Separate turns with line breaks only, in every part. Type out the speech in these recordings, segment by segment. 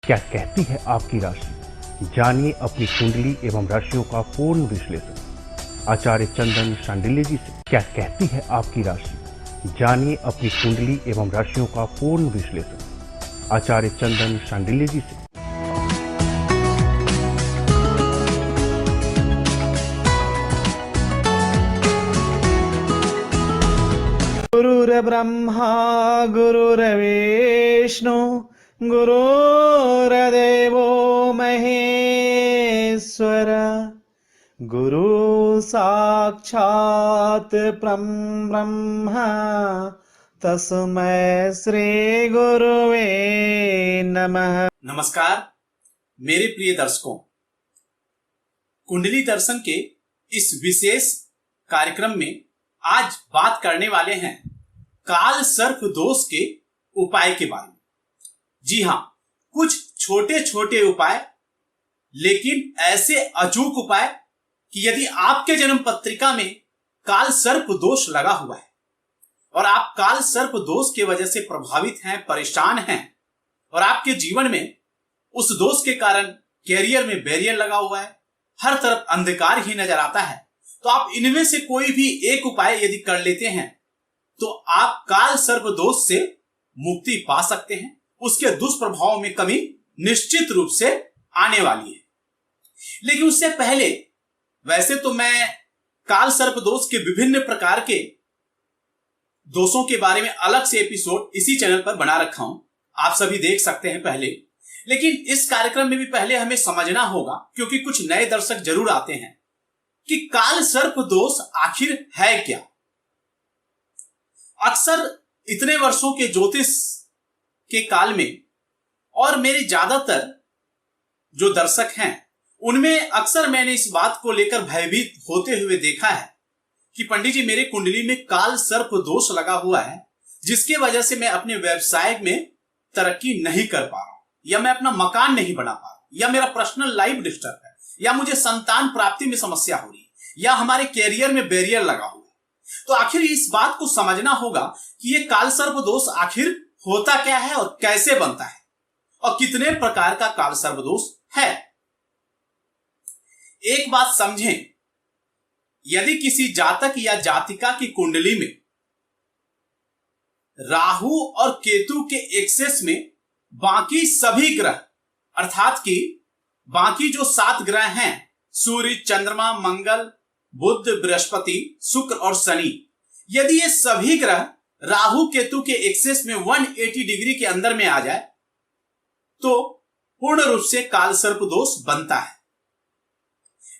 क्या कहती है आपकी राशि? जानिए अपनी कुंडली एवं राशियों का पूर्ण विश्लेषण आचार्य चंदन शांडिल्य जी से। क्या कहती है आपकी राशि? जानिए अपनी कुंडली एवं राशियों का पूर्ण विश्लेषण आचार्य चंदन शांडिल्य जी से।
गुरुर्ब्रह्मा गुरुर्विष्णु गुरुर्देवो महेश्वर गुरु साक्षात् परब्रह्म तस्मै श्री गुरुवे नमः।
नमस्कार मेरे प्रिय दर्शकों, कुंडली दर्शन के इस विशेष कार्यक्रम में आज बात करने वाले हैं काल सर्प दोष के उपाय के बारे में। जी हाँ, कुछ छोटे छोटे उपाय, लेकिन ऐसे अचूक उपाय कि यदि आपके जन्म पत्रिका में काल सर्प दोष लगा हुआ है और आप काल सर्प दोष की वजह से प्रभावित हैं, परेशान हैं और आपके जीवन में उस दोष के कारण कैरियर में बैरियर लगा हुआ है, हर तरफ अंधकार ही नजर आता है, तो आप इनमें से कोई भी एक उपाय यदि कर लेते हैं तो आप काल सर्प दोष से मुक्ति पा सकते हैं। उसके दुष्प्रभाव में कमी निश्चित रूप से आने वाली है। लेकिन उससे पहले वैसे तो मैं काल सर्प दोष के विभिन्न प्रकार के दोषों के बारे में अलग से एपिसोड इसी चैनल पर बना रखा हूं, आप सभी देख सकते हैं पहले। लेकिन इस कार्यक्रम में भी पहले हमें समझना होगा, क्योंकि कुछ नए दर्शक जरूर आते हैं, कि काल सर्प दोष आखिर है क्या। अक्सर इतने वर्षों के ज्योतिष के काल में और मेरे ज्यादातर जो दर्शक हैं उनमें अक्सर मैंने इस बात को लेकर भयभीत होते हुए देखा है कि पंडित जी, मेरे कुंडली में काल सर्प दोष लगा हुआ है, जिसके वजह से मैं अपने व्यवसाय में तरक्की नहीं कर पा रहा हूं, या मैं अपना मकान नहीं बना पा रहा, या मेरा पर्सनल लाइफ डिस्टर्ब है, या मुझे संतान प्राप्ति में समस्या हो रही है, या हमारे कैरियर में बैरियर लगा हुआ है। तो आखिर इस बात को समझना होगा कि ये काल सर्प दोष आखिर होता क्या है और कैसे बनता है और कितने प्रकार का काल सर्प दोष है। एक बात समझें, यदि किसी जातक या जातिका की कुंडली में राहु और केतु के एक्सेस में बाकी सभी ग्रह, अर्थात कि बाकी जो 7 ग्रह हैं, सूर्य, चंद्रमा, मंगल, बुध, बृहस्पति, शुक्र और शनि, यदि ये सभी ग्रह राहु केतु के एक्सेस में 180 डिग्री के अंदर में आ जाए तो पूर्ण रूप से काल सर्प दोष बनता है।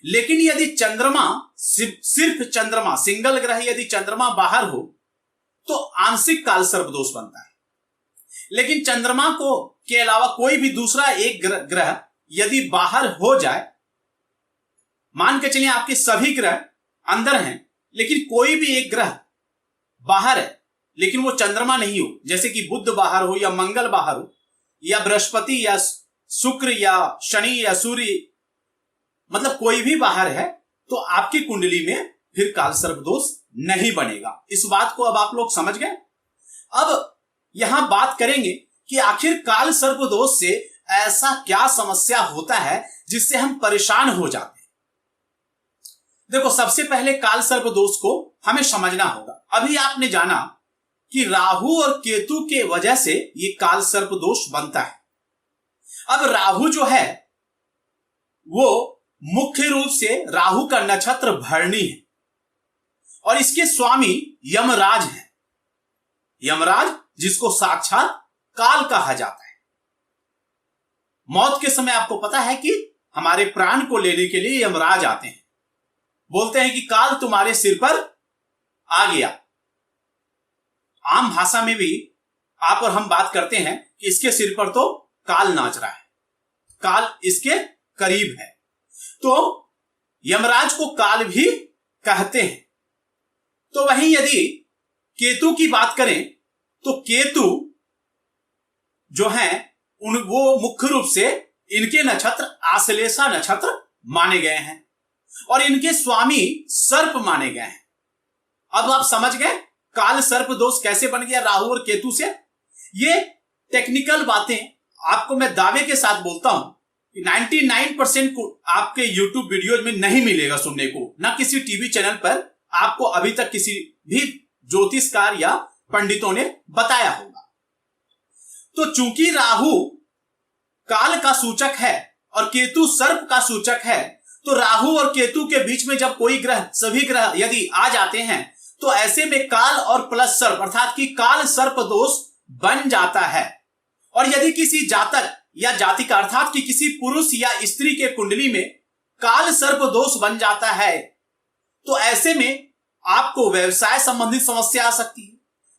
लेकिन यदि चंद्रमा, सिर्फ चंद्रमा, सिंगल ग्रह यदि चंद्रमा बाहर हो तो आंशिक काल सर्प दोष बनता है। लेकिन चंद्रमा को के अलावा कोई भी दूसरा एक ग्रह यदि बाहर हो जाए, मान के चलिए आपके सभी ग्रह अंदर हैं लेकिन कोई भी एक ग्रह बाहर है, लेकिन वो चंद्रमा नहीं हो, जैसे कि बुध बाहर हो या मंगल बाहर हो या बृहस्पति या शुक्र या शनि या सूर्य, मतलब कोई भी बाहर है, तो आपकी कुंडली में फिर काल सर्प दोष नहीं बनेगा। इस बात को अब आप लोग समझ गए। अब यहां बात करेंगे कि आखिर काल सर्प दोष से ऐसा क्या समस्या होता है जिससे हम परेशान हो जाते हैं। देखो, सबसे पहले काल सर्प दोष को हमें समझना होगा। अभी आपने जाना कि राहु और केतु के वजह से ये काल सर्प दोष बनता है। अब राहु जो है वो मुख्य रूप से राहु का नक्षत्र भरणी है और इसके स्वामी यमराज हैं। यमराज जिसको साक्षात काल कहा जाता है। मौत के समय आपको पता है कि हमारे प्राण को लेने के लिए यमराज आते हैं, बोलते हैं कि काल तुम्हारे सिर पर आ गया। आम भाषा में भी आप और हम बात करते हैं कि इसके सिर पर तो काल नाच रहा है, काल इसके करीब है, तो यमराज को काल भी कहते हैं। तो वहीं यदि केतु की बात करें तो केतु जो हैं वो मुख्य रूप से इनके नक्षत्र आश्लेषा नक्षत्र माने गए हैं और इनके स्वामी सर्प माने गए हैं। अब आप समझ गए काल सर्प दोष कैसे बन गया राहु और केतु से। ये टेक्निकल बातें आपको मैं दावे के साथ बोलता हूं कि 99% को आपके YouTube वीडियोज में नहीं मिलेगा सुनने को, ना किसी टीवी चैनल पर आपको अभी तक किसी भी ज्योतिषकार या पंडितों ने बताया होगा। तो चूंकि राहु काल का सूचक है और केतु सर्प का सूचक है, तो राहु और केतु के बीच में जब कोई ग्रह, सभी ग्रह यदि आ जाते हैं तो ऐसे में काल और प्लस सर्प अर्थात कि काल सर्प दोष बन जाता है। और यदि किसी जातक या जातिका अर्थात कि किसी पुरुष या स्त्री के कुंडली में काल सर्प दोष बन जाता है, तो ऐसे में आपको व्यवसाय संबंधित समस्या आ सकती है,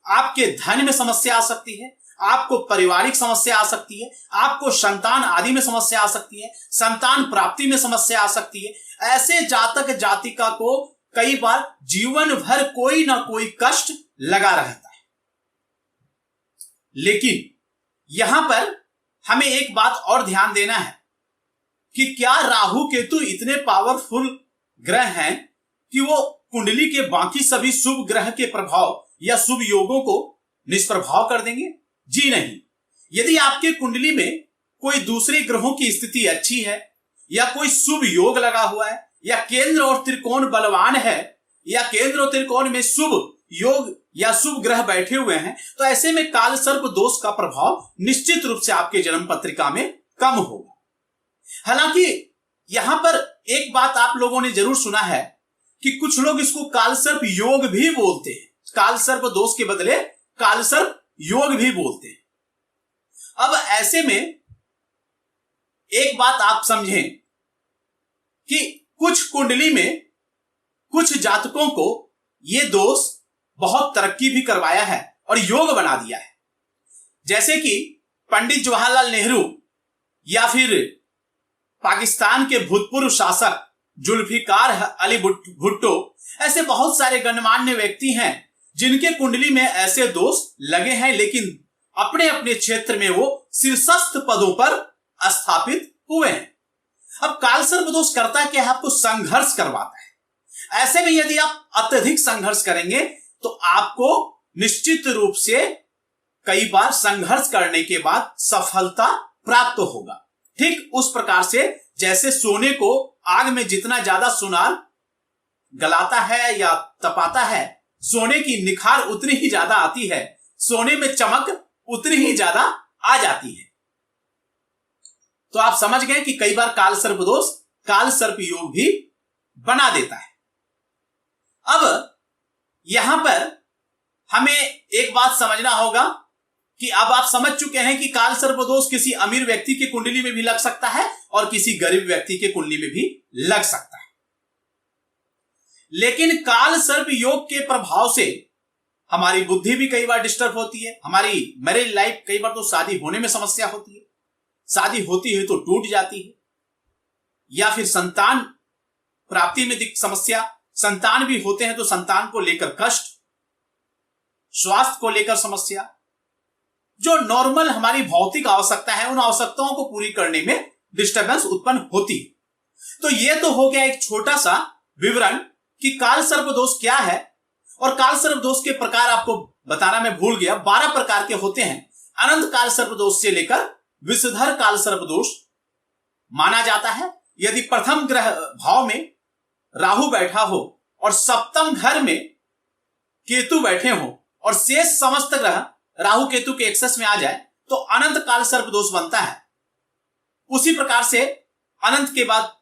आपके धन में समस्या आ सकती है, आपको पारिवारिक समस्या आ सकती है, आपको संतान आदि में समस्या आ सकती है, संतान प्राप्ति में समस्या आ सकती है। ऐसे जातक जातिका को कई बार जीवन भर कोई ना कोई कष्ट लगा रहता है। लेकिन यहां पर हमें एक बात और ध्यान देना है कि क्या राहु केतु इतने पावरफुल ग्रह हैं कि वो कुंडली के बाकी सभी शुभ ग्रह के प्रभाव या शुभ योगों को निष्प्रभाव कर देंगे? जी नहीं। यदि आपके कुंडली में कोई दूसरे ग्रहों की स्थिति अच्छी है या कोई शुभ योग लगा हुआ है या केंद्र और त्रिकोण बलवान है या केंद्र और त्रिकोण में शुभ योग या शुभ ग्रह बैठे हुए हैं, तो ऐसे में काल सर्प दोष का प्रभाव निश्चित रूप से आपके जन्म पत्रिका में कम होगा। हालांकि यहां पर एक बात आप लोगों ने जरूर सुना है कि कुछ लोग इसको काल सर्प योग भी बोलते हैं, काल सर्प दोष के बदले काल सर्प योग भी बोलते हैं। अब ऐसे में एक बात आप समझें कि कुछ कुंडली में कुछ जातकों को यह दोष बहुत तरक्की भी करवाया है और योग बना दिया है। जैसे कि पंडित जवाहरलाल नेहरू या फिर पाकिस्तान के भूतपूर्व शासक जुल्फिकार अली भुट्टो, ऐसे बहुत सारे गणमान्य व्यक्ति हैं जिनके कुंडली में ऐसे दोष लगे हैं, लेकिन अपने अपने क्षेत्र में वो शीर्षस्थ पदों पर स्थापित हुए हैं। अब काल सर्प दोष करता है कि आपको संघर्ष करवाता है। ऐसे में यदि आप अत्यधिक संघर्ष करेंगे तो आपको निश्चित रूप से कई बार संघर्ष करने के बाद सफलता प्राप्त होगा। ठीक उस प्रकार से जैसे सोने को आग में जितना ज्यादा सुनार गलाता है या तपाता है, सोने की निखार उतनी ही ज्यादा आती है, सोने में चमक उतनी ही ज्यादा आ जाती है। तो आप समझ गए कि कई बार काल सर्प दोष काल सर्प योग भी बना देता है। अब यहां पर हमें एक बात समझना होगा कि अब आप समझ चुके हैं कि काल सर्प दोष किसी अमीर व्यक्ति के कुंडली में भी लग सकता है और किसी गरीब व्यक्ति के कुंडली में भी लग सकता है। लेकिन काल सर्प योग के प्रभाव से हमारी बुद्धि भी कई बार डिस्टर्ब होती है, हमारी मैरिज लाइफ, कई बार तो शादी होने में समस्या होती है, शादी होती है तो टूट जाती है, या फिर संतान प्राप्ति में समस्या, संतान भी होते हैं तो संतान को लेकर कष्ट, स्वास्थ्य को लेकर समस्या, जो नॉर्मल हमारी भौतिक आवश्यकता है उन आवश्यकताओं को पूरी करने में डिस्टर्बेंस उत्पन्न होती है। तो यह तो हो गया एक छोटा सा विवरण कि काल सर्प दोष क्या है। और काल सर्प दोष के प्रकार आपको बताना मैं भूल गया, 12 प्रकार के होते हैं। अनंत काल सर्प दोष से लेकर विषधर काल सर्प दोष माना जाता है। यदि प्रथम ग्रह भाव में राहु बैठा हो और सप्तम घर में केतु बैठे हो और शेष समस्त ग्रह राहु केतु के एक्सेस में आ जाए तो अनंत काल सर्प दोष बनता है। उसी प्रकार से अनंत के बाद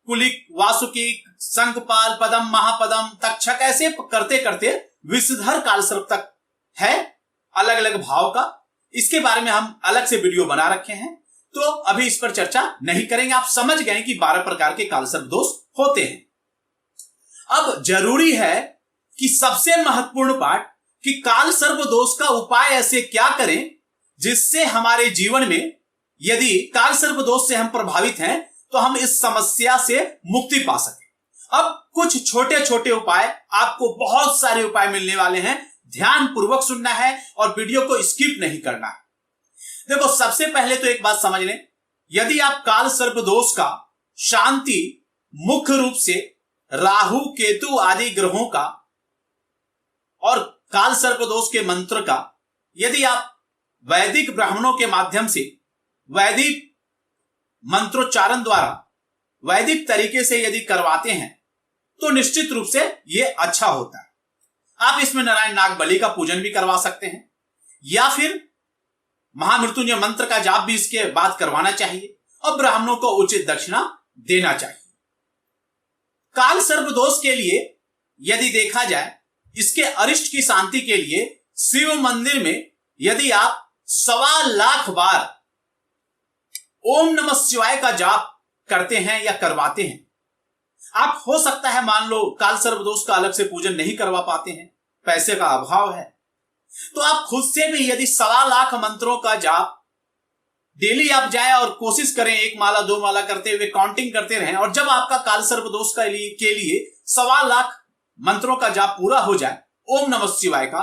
कुलिक, वासुकी, शंखपाल, पदम, महापदम, तक्षक, ऐसे करते करते विषधर काल सर्प तक है अलग अलग भाव का। इसके बारे में हम अलग से वीडियो बना रखे हैं, तो अभी इस पर चर्चा नहीं करेंगे। आप समझ गए कि 12 प्रकार के काल सर्प दोष होते हैं। अब जरूरी है कि सबसे महत्वपूर्ण पार्ट कि काल सर्प दोष का उपाय ऐसे क्या करें जिससे हमारे जीवन में, यदि काल सर्प दोष से हम प्रभावित हैं तो हम इस समस्या से मुक्ति पा सकें। अब कुछ छोटे छोटे उपाय, आपको बहुत सारे उपाय मिलने वाले हैं, ध्यान पूर्वक सुनना है और वीडियो को स्किप नहीं करना है। देखो, सबसे पहले तो एक बात समझ लें, यदि आप काल सर्प दोष का शांति मुख्य रूप से राहु केतु आदि ग्रहों का और काल सर्प दोष के मंत्र का यदि आप वैदिक ब्राह्मणों के माध्यम से वैदिक मंत्रोच्चारण द्वारा वैदिक तरीके से यदि करवाते हैं तो निश्चित रूप से यह अच्छा होता है। आप इसमें नारायण नाग बलि का पूजन भी करवा सकते हैं या फिर महामृत्युंजय मंत्र का जाप भी इसके बाद करवाना चाहिए और ब्राह्मणों को उचित दक्षिणा देना चाहिए। काल सर्प दोष के लिए यदि देखा जाए, इसके अरिष्ट की शांति के लिए शिव मंदिर में यदि आप 1.25 लाख बार ओम नमः शिवाय का जाप करते हैं या करवाते हैं, आप हो सकता है मान लो काल सर्प दोष का अलग से पूजन नहीं करवा पाते हैं, पैसे का अभाव है, तो आप खुद से भी यदि 1.25 लाख मंत्रों का जाप डेली आप जाए और कोशिश करें 1 माला 2 माला करते हुए काउंटिंग करते रहें, और जब आपका काल सर्प दोष के लिए 1.25 लाख मंत्रों का जाप पूरा हो जाए ओम नमः शिवाय का,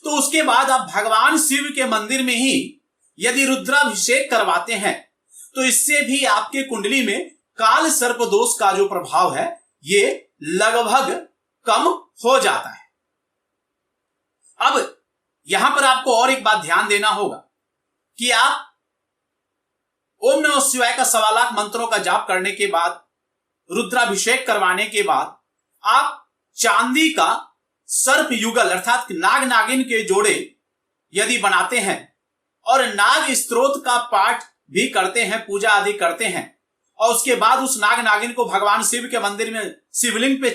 तो उसके बाद आप भगवान शिव के मंदिर में ही यदि रुद्राभिषेक करवाते हैं तो इससे भी आपके कुंडली में काल सर्प दोष का जो प्रभाव है ये लगभग कम हो जाता है। अब यहां पर आपको और एक बात ध्यान देना होगा कि आप ओम नमः शिवाय का 1.25 लाख मंत्रों का जाप करने के बाद, रुद्राभिषेक करवाने के बाद आप चांदी का सर्प युगल अर्थात नाग नागिन के जोड़े यदि बनाते हैं और नाग स्तोत्र का पाठ भी करते हैं, पूजा आदि करते हैं, और उसके बाद उस नाग नागिन को भगवान शिव के मंदिर में शिवलिंग पे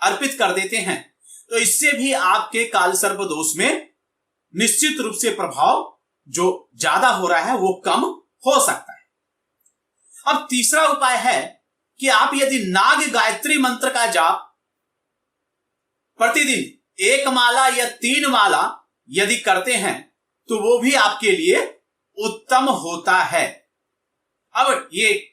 अर्पित कर देते हैं, तो इससे भी आपके काल सर्प दोष में निश्चित रूप से प्रभाव जो ज्यादा हो रहा है वो कम हो सकता है। अब तीसरा उपाय है कि आप यदि नाग गायत्री मंत्र का जाप प्रतिदिन 1 माला या 3 माला यदि करते हैं तो वो भी आपके लिए उत्तम होता है। अब ये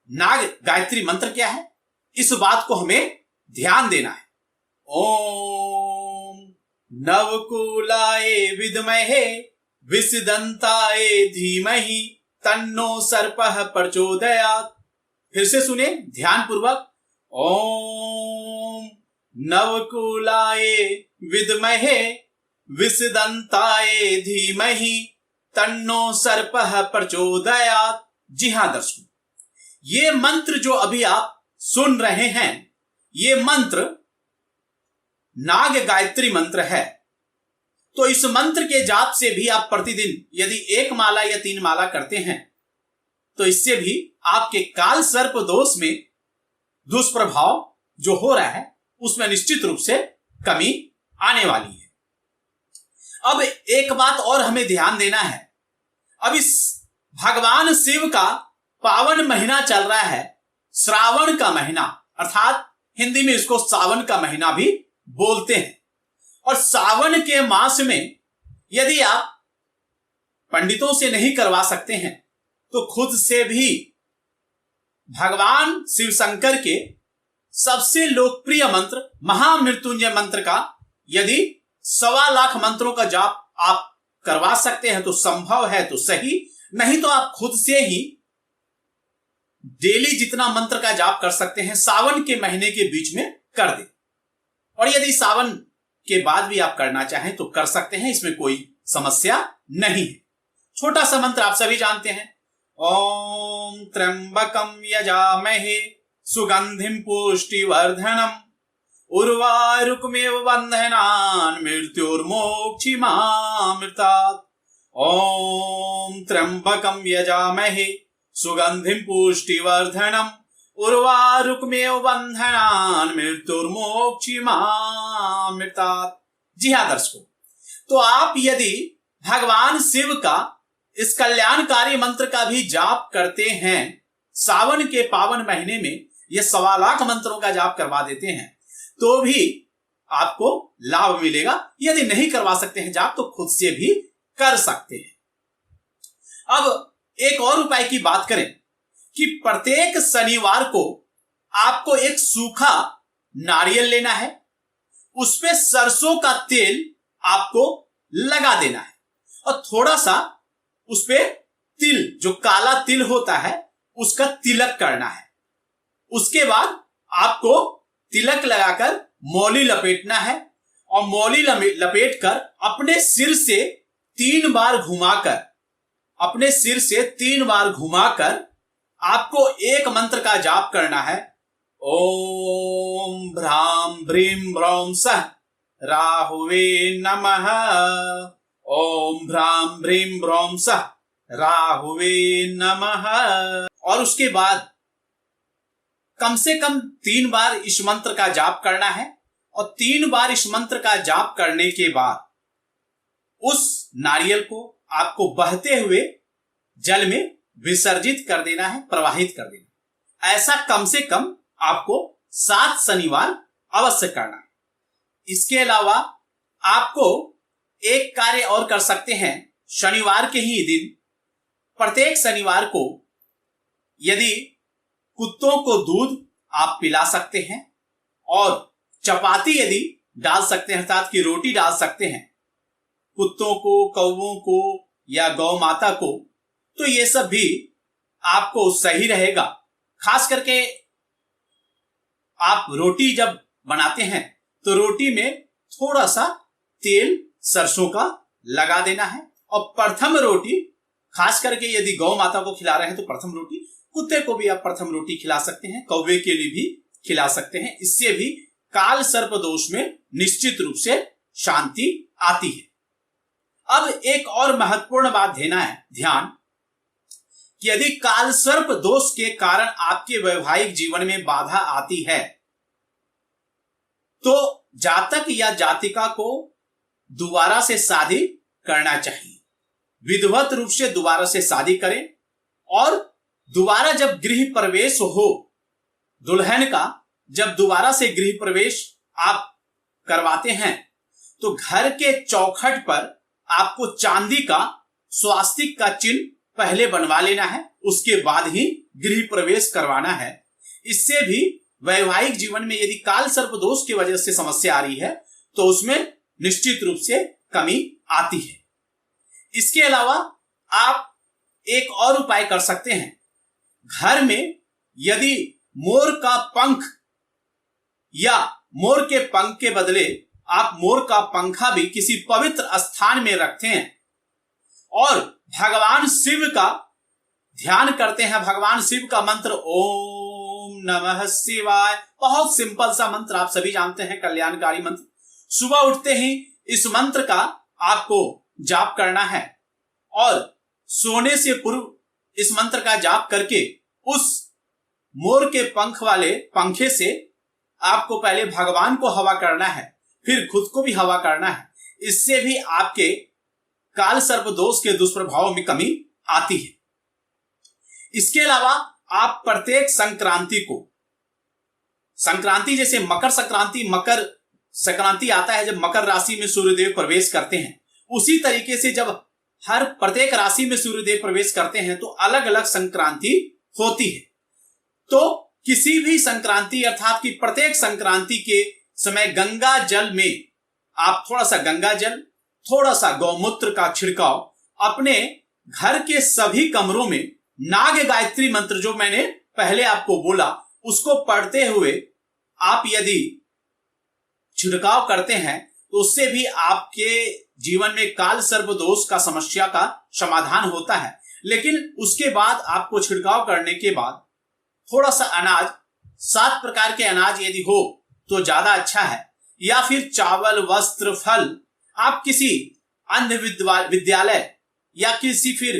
नाग गायत्री मंत्र क्या है, इस बात को हमें ध्यान देना है। ओम नवकुलाय विद्महे विषदंताय धीमहि तन्नो सर्पः प्रचोदयात्। फिर से सुने ध्यान पूर्वक। ओम नवकुलाय विद्महे विषदंताय धीमहि तन्नो सर्पः प्रचोदयात्। जी हां दर्शकों, ये मंत्र जो अभी आप सुन रहे हैं ये मंत्र नाग गायत्री मंत्र है। तो इस मंत्र के जाप से भी आप प्रतिदिन यदि 1 माला या 3 माला करते हैं तो इससे भी आपके काल सर्प दोष में दुष्प्रभाव जो हो रहा है उसमें निश्चित रूप से कमी आने वाली है। अब एक बात और हमें ध्यान देना है। अब इस भगवान शिव का पावन महीना चल रहा है, श्रावण का महीना, अर्थात हिंदी में इसको सावन का महीना भी बोलते हैं। और सावन के मास में यदि आप पंडितों से नहीं करवा सकते हैं तो खुद से भी भगवान शिव शंकर के सबसे लोकप्रिय मंत्र महामृत्युंजय मंत्र का यदि 1.25 लाख मंत्रों का जाप आप करवा सकते हैं तो संभव है तो सही, नहीं तो आप खुद से ही डेली जितना मंत्र का जाप कर सकते हैं सावन के महीने के बीच में कर दें। और यदि सावन के बाद भी आप करना चाहें तो कर सकते हैं, इसमें कोई समस्या नहीं है। छोटा सा मंत्र आप सभी जानते हैं। ओम त्र्यंबकम यजामहे सुगंधिम पुष्टिवर्धनम उर्वारुकमेव बंधनान् मृत्युर्मोक्षिमामृतात्। ओम त्र्यंबकम यजामहे सुगंधिम पुष्टिवर्धनम उर्वारुकमेव बंधनान् मृत्युर्मोक्षिमामृतात्। जी हां दर्शकों, तो आप यदि भगवान शिव का इस कल्याणकारी मंत्र का भी जाप करते हैं, सावन के पावन महीने में ये 1.25 लाख मंत्रों का जाप करवा देते हैं तो भी आपको लाभ मिलेगा। यदि नहीं करवा सकते हैं जाप तो खुद से भी कर सकते हैं। अब एक और उपाय की बात करें कि प्रत्येक शनिवार को आपको एक सूखा नारियल लेना है, उस पे सरसों का तेल आपको लगा देना है और थोड़ा सा उस पे तिल, जो काला तिल होता है, उसका तिलक करना है। उसके बाद आपको तिलक लगाकर मौली लपेटना है और मौली लपेट कर अपने सिर से 3 बार घुमाकर अपने सिर से 3 बार घुमाकर आपको एक मंत्र का जाप करना है। ओम भ्राम ब्रीम ब्रौम सः राहुवे नमः। ओम भ्राम ब्रीम ब्रौम सः राहुवे नमः। और उसके बाद कम से कम 3 बार इस मंत्र का जाप करना है। और 3 बार इस मंत्र का जाप करने के बाद उस नारियल को आपको बहते हुए जल में विसर्जित कर देना है, प्रवाहित कर देना है। ऐसा कम से कम आपको 7 शनिवार अवश्य करना है। इसके अलावा आपको एक कार्य और कर सकते हैं। शनिवार के ही दिन प्रत्येक शनिवार को यदि कुत्तों को दूध आप पिला सकते हैं और चपाती यदि डाल सकते हैं, अर्थात की रोटी डाल सकते हैं कुत्तों को, कौवों को या गौ माता को, तो ये सब भी आपको सही रहेगा। खास करके आप रोटी जब बनाते हैं तो रोटी में थोड़ा सा तेल सरसों का लगा देना है। और प्रथम रोटी, खास करके यदि गौ माता को खिला रहे हैं तो प्रथम रोटी, कुत्ते को भी आप प्रथम रोटी खिला सकते हैं, कौवे के लिए भी खिला सकते हैं। इससे भी काल सर्प दोष में निश्चित रूप से शांति आती है। अब एक और महत्वपूर्ण बात देना है ध्यान, कि यदि काल सर्प दोष के कारण आपके वैवाहिक जीवन में बाधा आती है तो जातक या जातिका को दोबारा से शादी करना चाहिए। विधिवत रूप से दोबारा से शादी करें। और दोबारा जब गृह प्रवेश हो दुल्हन का, जब दोबारा से गृह प्रवेश आप करवाते हैं तो घर के चौखट पर आपको चांदी का स्वास्तिक का चिन्ह पहले बनवा लेना है, उसके बाद ही गृह प्रवेश करवाना है। इससे भी वैवाहिक जीवन में यदि काल सर्प दोष की वजह से समस्या आ रही है तो उसमें निश्चित रूप से कमी आती है। इसके अलावा आप एक और उपाय कर सकते हैं। घर में यदि मोर का पंख या मोर के पंख के बदले आप मोर का पंखा भी किसी पवित्र स्थान में रखते हैं और भगवान शिव का ध्यान करते हैं, भगवान शिव का मंत्र ओम नमः शिवाय, बहुत सिंपल सा मंत्र आप सभी जानते हैं, कल्याणकारी मंत्र। सुबह उठते ही इस मंत्र का आपको जाप करना है और सोने से पूर्व इस मंत्र का जाप करके उस मोर के पंख वाले पंखे से आपको पहले भगवान को हवा करना है, फिर खुद को भी हवा करना है। इससे भी आपके काल सर्प दोष के दुष्प्रभाव में कमी आती है। इसके अलावा आप प्रत्येक संक्रांति को, संक्रांति जैसे मकर संक्रांति आता है जब मकर राशि में सूर्यदेव प्रवेश करते हैं, उसी तरीके से जब हर प्रत्येक राशि में सूर्यदेव प्रवेश करते हैं तो अलग अलग संक्रांति होती है। तो किसी भी संक्रांति अर्थात कि प्रत्येक संक्रांति के समय गंगा जल में आप थोड़ा सा गंगा जल, थोड़ा सा गौमूत्र का छिड़काव अपने घर के सभी कमरों में नाग गायत्री मंत्र जो मैंने पहले आपको बोला उसको पढ़ते हुए आप यदि छिड़काव करते हैं तो उससे भी आपके जीवन में काल सर्प दोष का समस्या का समाधान होता है। लेकिन उसके बाद आपको छिड़काव करने के बाद थोड़ा सा अनाज, 7 प्रकार के अनाज यदि हो तो ज्यादा अच्छा है, या फिर चावल, वस्त्र, फल आप किसी अंध विद्यालय या किसी फिर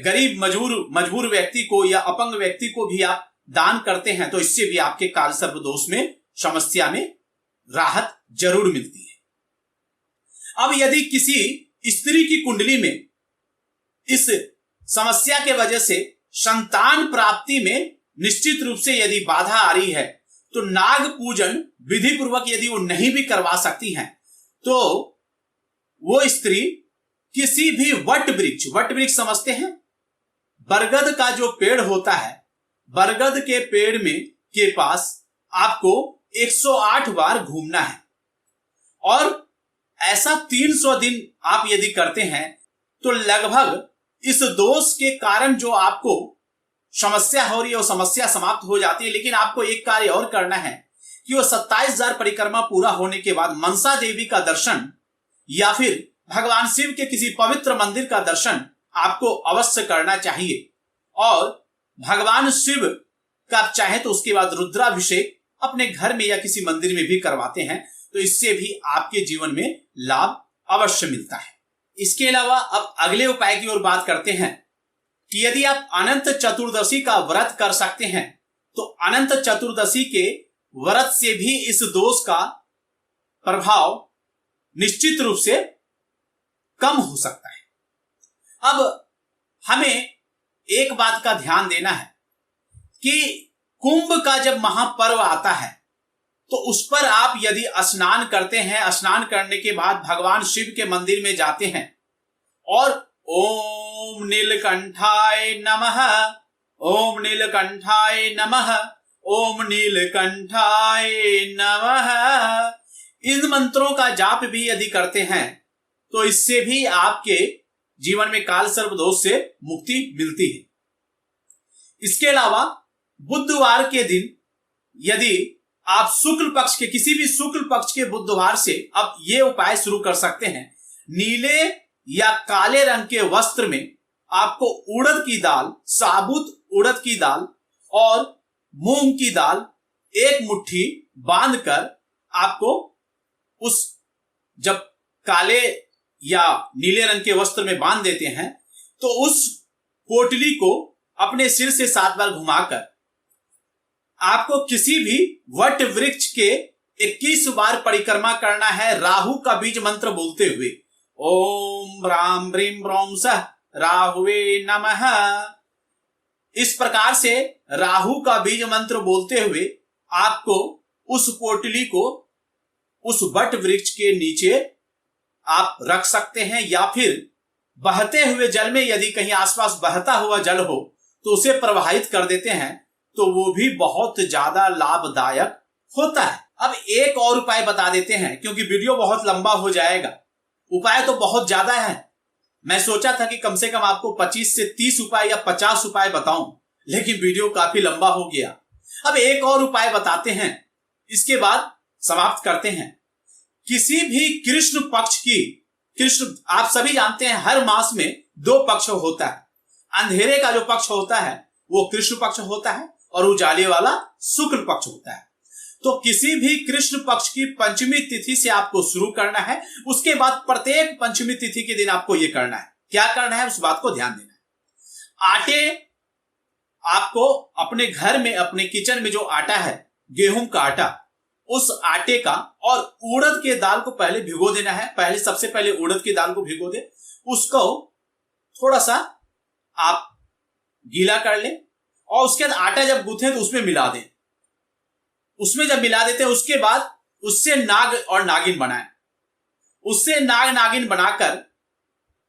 गरीब मजबूर व्यक्ति को या अपंग व्यक्ति को भी आप दान करते हैं तो इससे भी आपके काल सर्प दोष में समस्या में राहत जरूर मिलती है। अब यदि किसी स्त्री की कुंडली में इस समस्या के वजह से संतान प्राप्ति में निश्चित रूप से यदि बाधा आ रही है तो नाग पूजन विधि पूर्वक यदि वो नहीं भी करवा सकती हैं तो वो स्त्री किसी भी वट वृक्ष समझते हैं, बरगद का जो पेड़ होता है, बरगद के पेड़ में के पास आपको 108 बार घूमना है और ऐसा 300 दिन आप यदि करते हैं तो लगभग इस दोष के कारण जो आपको समस्या हो रही है वो समस्या समाप्त हो जाती है। लेकिन आपको एक कार्य और करना है कि वो 27,000 परिक्रमा पूरा होने के बाद मनसा देवी का दर्शन या फिर भगवान शिव के किसी पवित्र मंदिर का दर्शन आपको अवश्य करना चाहिए। और भगवान शिव का आप चाहे तो उसके बाद रुद्राभिषेक अपने घर में या किसी मंदिर में भी करवाते हैं, तो इससे भी आपके जीवन में लाभ अवश्य मिलता है। इसके अलावा अब अगले उपाय की ओर बात करते हैं कि यदि आप अनंत चतुर्दशी का व्रत कर सकते हैं तो अनंत चतुर्दशी के व्रत से भी इस दोष का प्रभाव निश्चित रूप से कम हो सकता है। अब हमें एक बात का ध्यान देना है कि कुंभ का जब महापर्व आता है तो उस पर आप यदि स्नान करते हैं, स्नान करने के बाद भगवान शिव के मंदिर में जाते हैं और ओम नीलकंठाय नमः, ओम नीलकंठाय नमः, ओम नीलकंठाय नमः, इन मंत्रों का जाप भी यदि करते हैं तो इससे भी आपके जीवन में काल सर्प दोष से मुक्ति मिलती है। इसके अलावा बुधवार के दिन यदि आप शुक्ल पक्ष के किसी भी शुक्ल पक्ष के बुधवार से अब ये उपाय शुरू कर सकते हैं। नीले या काले रंग के वस्त्र में आपको उड़द की दाल, साबुत उड़द की दाल और मूंग की दाल एक मुट्ठी बांधकर आपको उस जब काले या नीले रंग के वस्त्र में बांध देते हैं तो उस पोटली को अपने सिर से 7 बार घुमाकर आपको किसी भी वट वृक्ष के 21 बार परिक्रमा करना है, राहु का बीज मंत्र बोलते हुए ओम राम ब्रीम ब्रोम सह राहुवे नमः। इस प्रकार से राहु का बीज मंत्र बोलते हुए आपको उस पोटली को उस वट वृक्ष के नीचे आप रख सकते हैं, या फिर बहते हुए जल में यदि कहीं आसपास बहता हुआ जल हो तो उसे प्रवाहित कर देते हैं, तो वो भी बहुत ज्यादा लाभदायक होता है। अब एक और उपाय बता देते हैं क्योंकि वीडियो बहुत लंबा हो जाएगा। उपाय तो बहुत ज्यादा है, मैं सोचा था कि कम से कम आपको 25 से 30 उपाय या 50 उपाय बताऊं, लेकिन वीडियो काफी लंबा हो गया। अब एक और उपाय बताते हैं, इसके बाद समाप्त करते हैं। किसी भी कृष्ण पक्ष की, कृष्ण आप सभी जानते हैं हर मास में 2 पक्ष होता है। अंधेरे का जो पक्ष होता है वो कृष्ण पक्ष होता है और उजाले वाला शुक्ल पक्ष होता है। तो किसी भी कृष्ण पक्ष की पंचमी तिथि से आपको शुरू करना है, उसके बाद प्रत्येक पंचमी तिथि के दिन आपको यह करना है। क्या करना है उस बात को ध्यान देना है। आटे आपको अपने घर में, अपने किचन में जो आटा है, गेहूं का आटा, उस आटे का और उड़द के दाल को पहले भिगो देना है। सबसे पहले उड़द की दाल को भिगो दे, उसको थोड़ा सा आप गीला कर लें और उसके बाद आटा जब गूंथे तो उसमें मिला दें। उसमें जब मिला देते हैं उसके बाद उससे नाग और नागिन बनाएं। उससे नाग नागिन बनाकर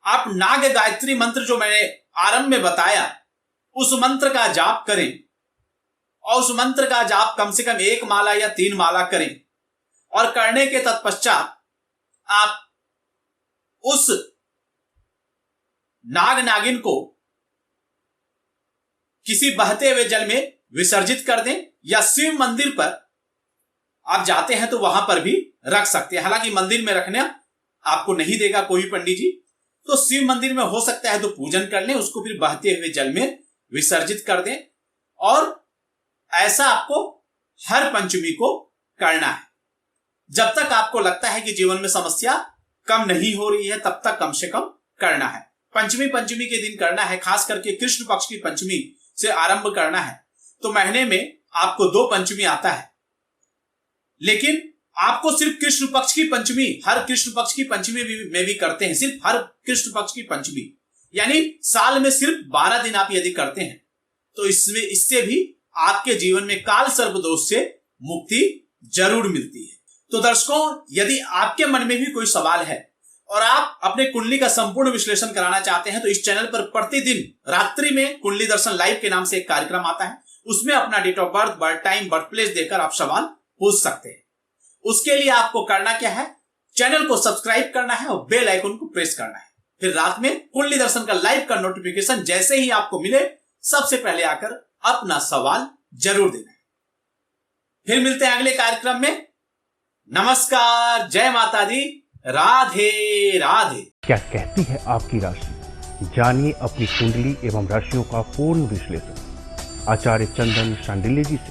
आप नाग गायत्री मंत्र जो मैंने आरंभ में बताया उस मंत्र का जाप करें, और उस मंत्र का जाप कम से कम 1 माला या 3 माला करें। और करने के तत्पश्चात आप उस नाग नागिन को किसी बहते हुए जल में विसर्जित कर दें, या शिव मंदिर पर आप जाते हैं तो वहां पर भी रख सकते हैं। हालांकि मंदिर में रखना आपको नहीं देगा कोई पंडित जी, तो शिव मंदिर में हो सकता है तो पूजन कर लें, उसको फिर बहते हुए जल में विसर्जित कर दें। और ऐसा आपको हर पंचमी को करना है। जब तक आपको लगता है कि जीवन में समस्या कम नहीं हो रही है तब तक कम से कम करना है। पंचमी के दिन करना है, खास करके कृष्ण पक्ष की पंचमी से आरंभ करना है। तो महीने में आपको 2 पंचमी आता है, लेकिन आपको सिर्फ कृष्ण पक्ष की पंचमी, हर कृष्ण पक्ष की पंचमी में भी करते हैं, सिर्फ हर कृष्ण पक्ष की पंचमी, यानी साल में सिर्फ 12 दिन आप यदि करते हैं तो इससे भी आपके जीवन में काल सर्प दोष से मुक्ति जरूर मिलती है। तो दर्शकों, यदि आपके मन में भी कोई सवाल है और आप अपने कुंडली का संपूर्ण विश्लेषण कराना चाहते हैं तो इस चैनल पर प्रतिदिन रात्रि में कुंडली दर्शन लाइव के नाम से एक कार्यक्रम आता है। उसमें अपना date of birth, birth time, birth place देकर आप सवाल पूछ सकते हैं। उसके लिए आपको करना क्या है, चैनल को सब्सक्राइब करना है और बेल आइकन को प्रेस करना है। फिर रात में कुंडली दर्शन का लाइव का नोटिफिकेशन जैसे ही आपको मिले सबसे पहले आकर अपना सवाल जरूर देना है। फिर मिलते हैं अगले कार्यक्रम में। नमस्कार, जय माता दी, राधे राधे।
क्या कहती है आपकी राशि? जानिए अपनी कुंडली एवं राशियों का पूर्ण विश्लेषण आचार्य चंदन शांडिल्य जी से।